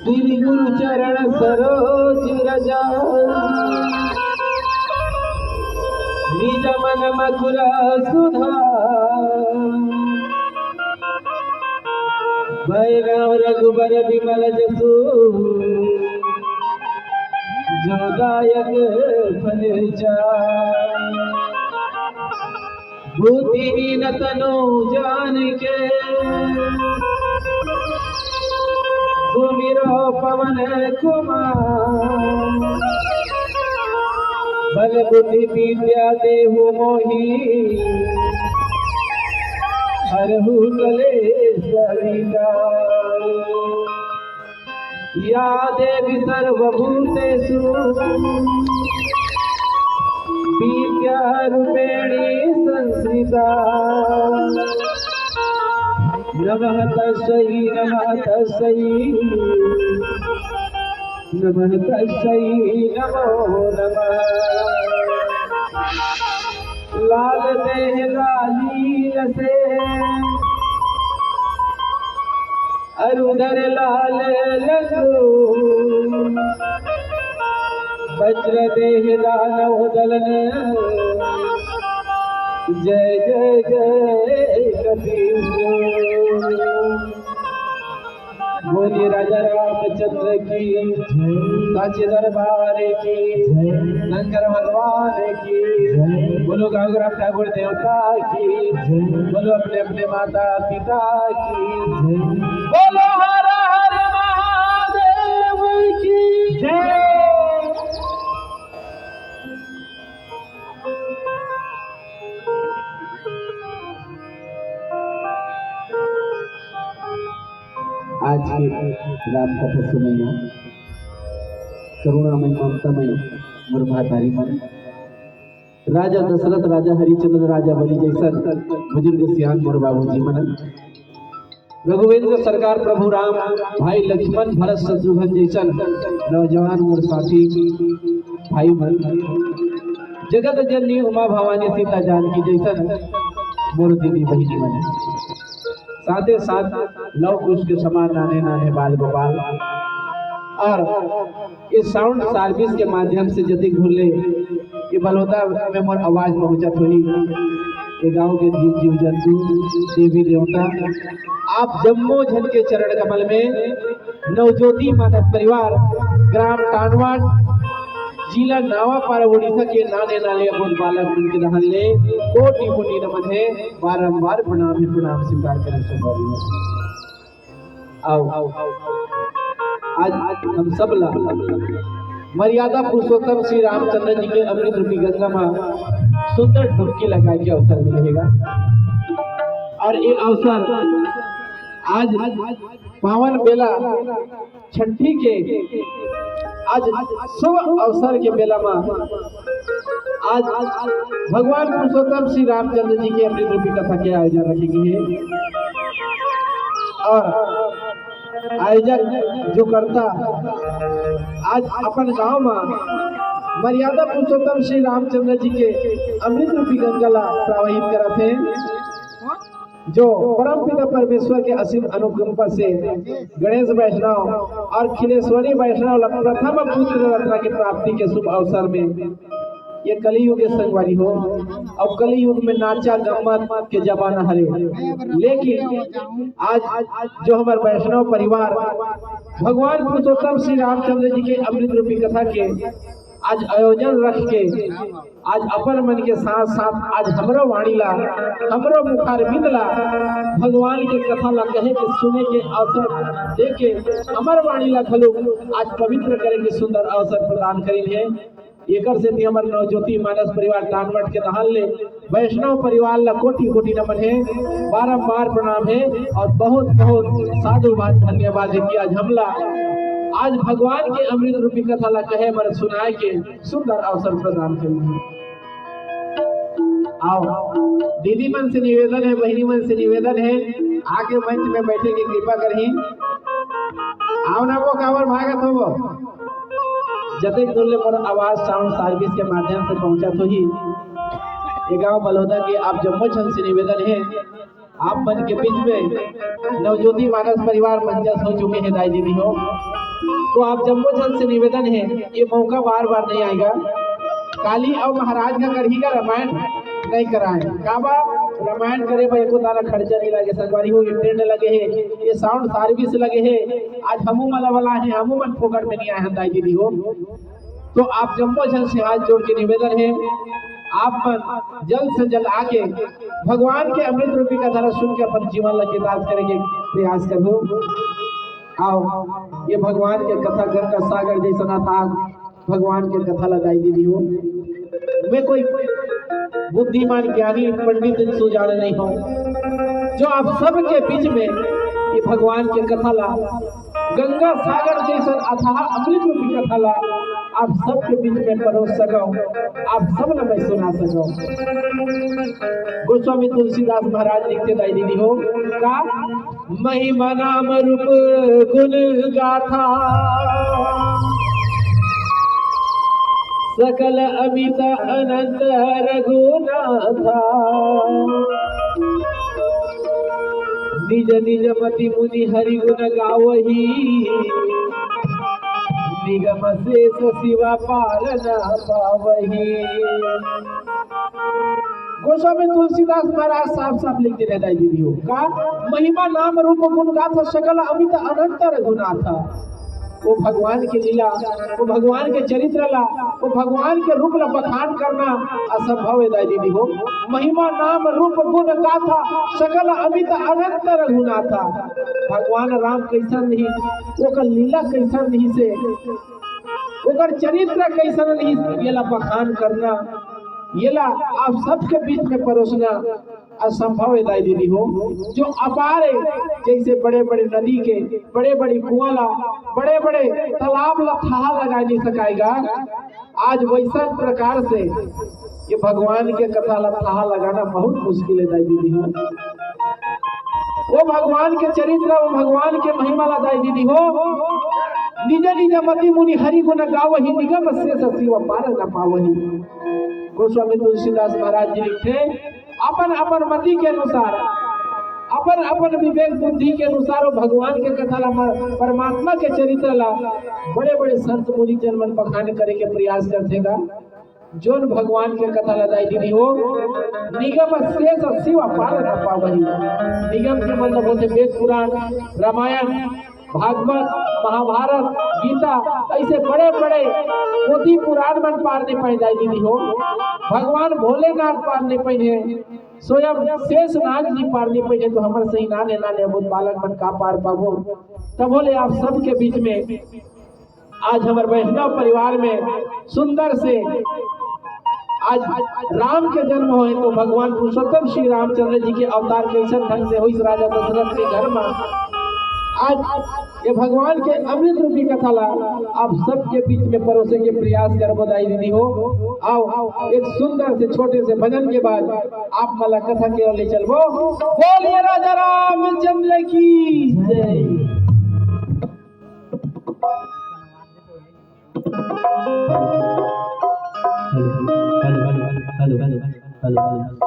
श्री गुरु चरण सरोज रजा निज मन मधुर सुधा भय राम रघुबर विमल जसु जो दायक फल बुद्धिहीन तनु जान के सुमिरो पवन कुमार बल बुद्धि विद्या देहु मोहि हरहु कलेश विकार या देवी सर्वभूतेषु विद्यारूपेणी संस्थिता नमः तस्यै नमः तस्यै नमो नमः। लाल देह लाली रसे अरुधर लाल लंगू वज्र देह दानव दलन जय जय जय कबीर। बोलिए राजा रामचंद्र की साचे दरबार की शंकर भगवान की बोलो गांगराम ठाकुर देवता की बोलो अपने अपने माता पिता की बोलो हर हर महादेव की जय। आज की राम कथा सुनैया करुणामय ममतामय मुरभाधारी मन राजा दशरथ राजा हरिचंद्र राजा बलि जैसन बुजुर्ग सियान मोर बाबूजी मन रघुवेंद्र सरकार प्रभु राम भाई लक्ष्मण भरत शत्रुघ्न जैसन नौजवान मोर साथी भाई मन जगत जननी उमा भवानी सीता जानकी जैसन मोर दीदी बहिनी मन साथ साथ लव कुश के समान नाने नाने बाल गोपाल और इस साउंड सर्विस के माध्यम से जति घुले ये बलौदा में मोर आवाज पहुंचत हुई ये गांव के जीव जीव जंतु देवी देवता आप जम्मो जन के चरण कमल में नवज्योति मानस परिवार ग्राम टानवाड जिला नावापारा उड़ीसा के नाने नाले अपन बालक उनके रहन ले कोटि कोटि नमन है बारंबार प्रणाम स्वीकार करें संभावी आओ आज हम सब ला मर्यादा पुरुषोत्तम श्री रामचंद्र जी के अमृत रूपी गंगा में सुंदर डुबकी लगाए के अवसर मिलेगा और ये अवसर आज पावन बेला छठी के आज शुभ अवसर के बेला में आज भगवान पुरुषोत्तम श्री रामचंद्र जी के अमृत रूपी कथा के आयोजन रखी गई है और आयोजक जो करता आज अपन गांव में मर्यादा पुरुषोत्तम श्री रामचंद्र जी के अमृत रूपी गंगा प्रवाहित करते हैं जो परम पिता परमेश्वर के असीम अनुकंपा से गणेश वैष्णव और खिलेश्वरी वैष्णव प्रथम पुत्र रत्ना की प्राप्ति के शुभ अवसर में ये कलियुग के संगवारी हो। अब कलियुग में नाचा गम्मत के जमाना हरे लेकिन आज जो हमारे वैष्णव परिवार भगवान पुरुषोत्तम श्री रामचंद्र जी के अमृत रूपी कथा के आज आयोजन रख के आज अपन मन के साथ साथ आज हमरो वाणी ला हमरो मुखार बिंदला भगवान के कथा ला कहे के सुने के अवसर दे के हमर वाणी ला खलो आज पवित्र करे के सुंदर अवसर प्रदान करिल है। एकर से भी हमारे नवज्योति मानस परिवार टानवट के दहन ले वैष्णव परिवार ला कोटि कोटि नमन है बारंबार प्रणाम है और बहुत बहुत साधुवाद धन्यवाद है कि आज हमला आज भगवान के अमृत रूपी कथा ला कहे मर सुनाए के सुंदर अवसर प्रदान करिए। आओ दीदी मन से निवेदन है बहनी मन से निवेदन है आके मंच में बैठे की कृपा करही आओ ना वो कावर भागत हो जते दूर पर आवाज साउंड सर्विस के माध्यम से पहुंचा तो ही ये गांव बलौदा के आप जम्मू छन से निवेदन है आप मन के बीच में नवज्योति मानस परिवार मंचस्थ हो चुके हैं दाई दीदी हो तो आप जम्मो जन से निवेदन है, ये मौका बार बार नहीं आएगा। काली और महाराज का करहीगा रामायण नहीं कराए काबा रामायण करे भाई एको दाना खर्चा नहीं लगे, संगवारी हो ट्रेंड लगे है, ये साउंड सर्विस लगे है। आज हमू मला वाला है, हमू मन फोकट में नहीं आए हैं दाई दीदी हो। तो आप जम्मो जन से हाथ जोड़ के निवेदन है, आप मन जल्द से जल्द आके भगवान के अमृत रूपी कथा सुन के अपन जीवन लचीदार करेंगे प्रयास करो। आओ ये भगवान के कथा गंगा सागर जैसा था, भगवान के कथा लगाई दीदी हो। मैं कोई बुद्धिमान ज्ञानी पंडित सुजान नहीं हूँ, जो आप सबके बीच में ये भगवान के कथा ला गंगा सागर जैसा अथाह अमृत रूपी कथा ला आप सबके बीच में परोस सको, आप सब न मैं सुना सको। गोस्वामी तुलसीदास महाराज लिखते दाई दीदी हो का महिमा नाम रूप गुण गाथा सकल अमित अनंत रघुनाथा निज निज मति मुनि हरि गुण गावही निगम शेष शिवा पार न पावही। गोस्वामी तुलसीदास महाराज साफ साफ लिखते रहता दीदी हो का महिमा नाम रूप गुण गाथा सकल अमित अनंत रघुनाथा। वो भगवान की लीला, वो भगवान के चरित्र ला, वो भगवान के रूप ला बखान करना असंभव है दीदी हो। महिमा नाम रूप गुण गाथा सकल अमित अनंत रघुनाथा। भगवान राम कैसा नहीं, वो लीला कैसा नहीं से, वो चरित्र कैसा नहीं, ये ला बखान करना, ये ला आप सबके बीच में परोसना असंभव है दाई दीदी हो। जो अपार है, जैसे बड़े बड़े नदी के बड़े बड़े कुआं ला, बड़े बड़े तालाब ला था लगा नहीं सकाएगा, आज वैसा प्रकार से ये भगवान के कथा ला था लगाना बहुत मुश्किल है दाई दीदी हो। वो भगवान के चरित्र, वो भगवान के महिमा ला दाई दीदी हो। निज निज मति मुनि हरि गुण गावही निगम शेष शिव पार न पावही। गोस्वामी तुलसीदास महाराज जी लिखे अपन अपन मति के अनुसार, अपन अपन विवेक बुद्धि के अनुसार वो भगवान के कथा ला, परमात्मा के चरित्र ला बड़े बड़े संत मुनि जन मन बखान करे के प्रयास करतेगा। जोन भगवान के कथा ला दाई दीदी हो निगम शेष शिव पार न पावही। निगम के मतलब होते वेद पुराण, रामायण, भागवत, महाभारत, गीता, ऐसे बड़े बड़े पोथी पुराण मन पार नहीं पाए दाई दीदी हो। भगवान भोलेनाथ पार नहीं पाए, स्वयं शेष नाग जी पार नहीं पाए, तो हमारे सही नाने नाने बुद्ध बालक मन का पार पाबो। तब बोले आप सबके बीच में आज हमारे वैष्णव परिवार में सुंदर से आज राम के जन्म हुए, तो भगवान पुरुषोत्तम श्री रामचंद्र जी के अवतार कैसे ढंग से हुई राजा दशरथ के घर में। आज ये भगवान के अमृत रूपी कथा ला आप सबके बीच में परोसे के प्रयास कर बधाई दीदी हो। आओ एक सुंदर से छोटे से भजन के बाद आप मला कथा के ओर ले चलबो। बोलिए राजा रामचंद्र की जय। Hello hello hello hello hello hello.